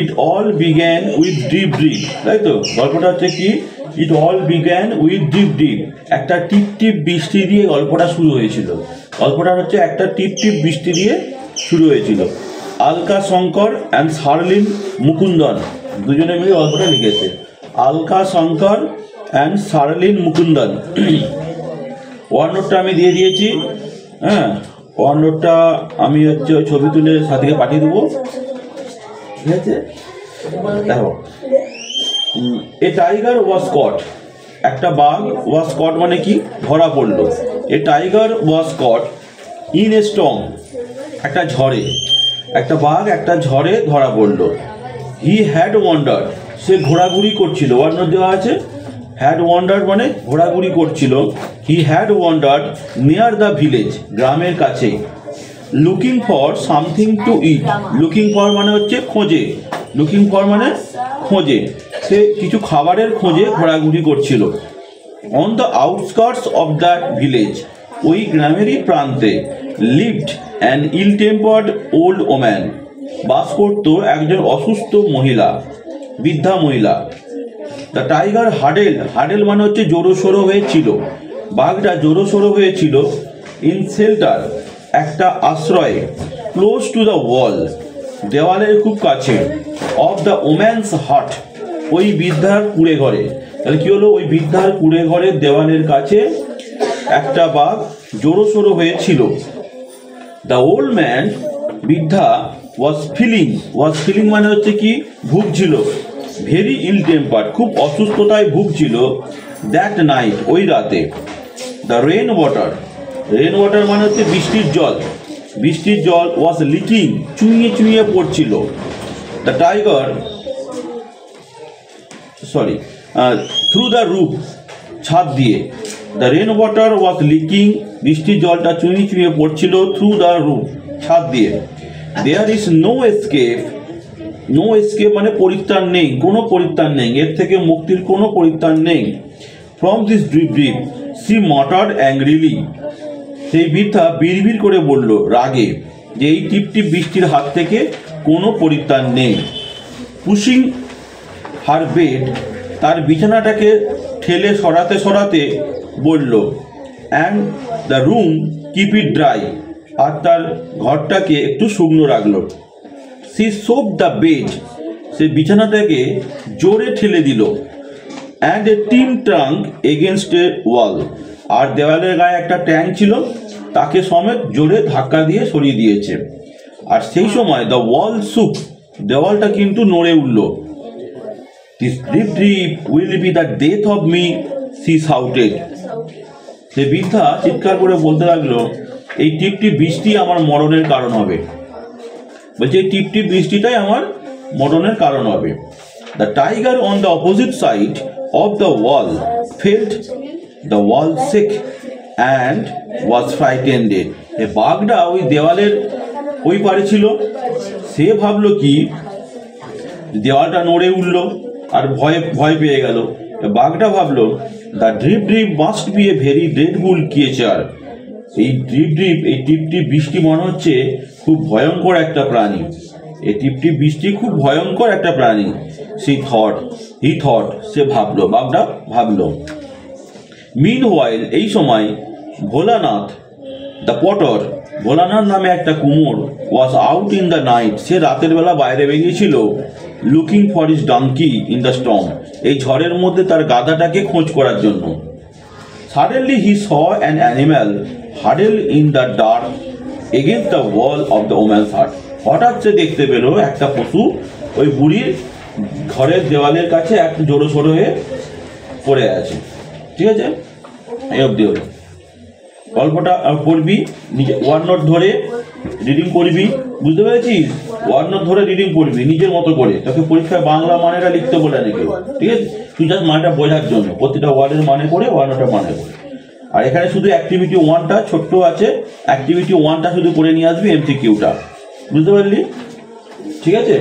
It all began with drip drip, তাই তো? গল্পটা হচ্ছে কি, it all began with drip drip, একটা টিপ টিপ বৃষ্টি দিয়ে গল্পটা শুরু হয়েছিল। গল্পটা হচ্ছে একটা টিপ টিপ বৃষ্টি দিয়ে শুরু হয়েছিল। আলকা শঙ্কর অ্যান্ড শার্লিন মুকুন্দন দুজনে মিলে গল্পটা লিখেছে। আলকা শঙ্কর অ্যান্ড শার্লিন মুকুন্দন। ওয়ান নোটটা আমি দিয়ে দিয়েছি, হ্যাঁ, ওয়ান নোটটা আমি হচ্ছে ওই ছবি তুলে সাথীকে পাঠিয়ে দেবো, ঠিক আছে? দেখো, এ টাইগার ওয়াজ কট, একটা বাঘ, ওয়াজ কট মানে কি, ধরা পড়লো। A tiger was caught in a storm, একটা ঝড়ে, একটা বাঘ একটা ঝড়ে ধরা পড়লো। হি হ্যাড ওয়ান্ডার্ড, সে ঘোরাঘুরি করছিল, ওয়ান্ডার দেওয়া আছে, হ্যাড ওয়ান্ডার্ড মানে ঘোরাঘুরি করছিল। He had wandered near the village, গ্রামের কাছে। Looking for something to it, looking for মানে হচ্ছে খোঁজে, লুকিং ফর মানে খোঁজে, সে কিছু খাবারের খোঁজে ঘোরাঘুরি করছিল। On the outskirts of that village, ওই গ্রামেরই প্রান্তে, lived an ill tempered old woman, বাস করত একজন অসুস্থ মহিলা, বৃদ্ধা মহিলা। দ্য টাইগার হাডেল, হাডেল মানে হচ্ছে জোরোসোরো হয়েছিল, বাঘটা জোরোসোরো হয়েছিল। ইন শেল্টার, একটা আশ্রয়ে। ক্লোজ টু দ্য ওয়াল, দেওয়ালের খুব কাছে। অফ দ্য ওম্যানস হাট, ওই বৃদ্ধার কুড়ে ঘরে। তাহলে কি হলো, ওই বৃদ্ধার কুড়ে ঘরের দেওয়ালের কাছে একটা বাঘ জোরোসোরো হয়েছিল। দ্য ওল্ড ম্যান, বৃদ্ধা, ওয়াজ ফিলিং মানে হচ্ছে কি, ভুগছিল। ভেরি ইল টেম্পার, খুব অসুস্থতায় ভুগছিল। দ্যাট নাইট, ওই রাতে। The rain water, rain water মানে হচ্ছে বৃষ্টির জল, বৃষ্টির জল ওয়াজ লিকিং, চুইয়ে চুইয়ে পড়ছিল। The tiger, sorry, through the roof, ছাদ দিয়ে। The rain water was leaking, বৃষ্টির জলটা চুইয়ে চুইয়ে পড়ছিল। থ্রু দ্য রুফ, ছাদ দিয়ে। There is no escape, no escape মানে পরিত্রাণ নেই, কোনো পরিত্রাণ নেই, এর থেকে মুক্তির কোনো পরিত্রাণ নেই। From this drip drip she muttered angrily, সেই বৃদ্ধা বিড়বিড় করে বলল রাগে যে এই টিপটিপ বৃষ্টির হাত থেকে কোনো পরিত্রাণ নেই। পুশিং হার বেড, তার বিছানাটাকে ঠেলে সরাতে সরাতে বলল, and the room keep it dry, আর তার ঘরটাকে একটু শুকনো রাখলো। সি সোপ দ্য বেড, সে বিছানাটাকে জোরে ঠেলে দিল। And a tin trunk against a wall, আর দেওয়ালের গায়ে একটা ট্যাঙ্ক ছিল, তাকে সমেত জোরে ধাক্কা দিয়ে সরিয়ে দিয়েছে। আর সেই সময় দ্য ওয়াল শুক, দেওয়ালটা কিন্তু নড়ে উঠল। This drip drip will be the death of me, she shouted, সে বৃদ্ধা চিৎকার করে বলতে লাগলো, এই টিপটিপ বৃষ্টি আমার মরণের কারণ হবে। বলছে এই টিপটিপ বৃষ্টিটাই আমার মরণের কারণ হবে। The tiger on the opposite side of the wall felt the wall shake and was frightened. বাঘটা ওই দেওয়ালের ওই পারে ছিল, সে ভাবলো কি দেওয়ালটা নড়ে উঠলো আর ভয় পেয়ে গেল। বাঘটা ভাবলো the drip drip must B a very dreadful creature, এই ড্রিপ ড্রিপ, এই টিপ টিপ বৃষ্টি মনে হচ্ছে খুব ভয়ঙ্কর একটা প্রাণী, এই টিপ টিপ বৃষ্টি খুব ভয়ঙ্কর একটা প্রাণী। হি থট, সে ভাবলো, বাঘটা ভাবলো। মিন ওয়াইল, এই সময় ভোলানাথ দ্য পটর, ভোলানাথ নামে একটা কুমোর, was out in the night, সে রাতের বেলা বাইরে বেরিয়েছিল। Looking for his donkey in the storm, এই ঝড়ের মধ্যে তার গাধাটাকে খোঁজ করার জন্য। Suddenly he saw an animal huddle in the dark against the wall of the woman's hut, হঠাৎ সে দেখতে পেল একটা পশু ওই বুড়ির ঘরের দেওয়ালের কাছে একটু জোরো সোরো হয়ে পড়ে আছে। ঠিক আছে, এই অবধি হলো। গল্পটা পড়বি, নিজে ওয়ান নোট ধরে রিডিং করবি, বুঝতে পেরেছিস? ওয়ান নোট ধরে রিডিং করবি নিজের মতো করে, তোকে পরীক্ষায় বাংলা মানেটা লিখতে বলে নাকি, ঠিক আছে? তুই জাস্ট মানেটা বোঝার জন্য প্রতিটা ওয়ার্ডের মানে করে ওয়ান নোটের মানে করে। আর এখানে শুধু অ্যাক্টিভিটি ওয়ানটা ছোট্ট আছে, অ্যাক্টিভিটি ওয়ানটা শুধু করে নিয়ে আসবি, এমসিকিউটা, বুঝতে পারলি? ঠিক আছে।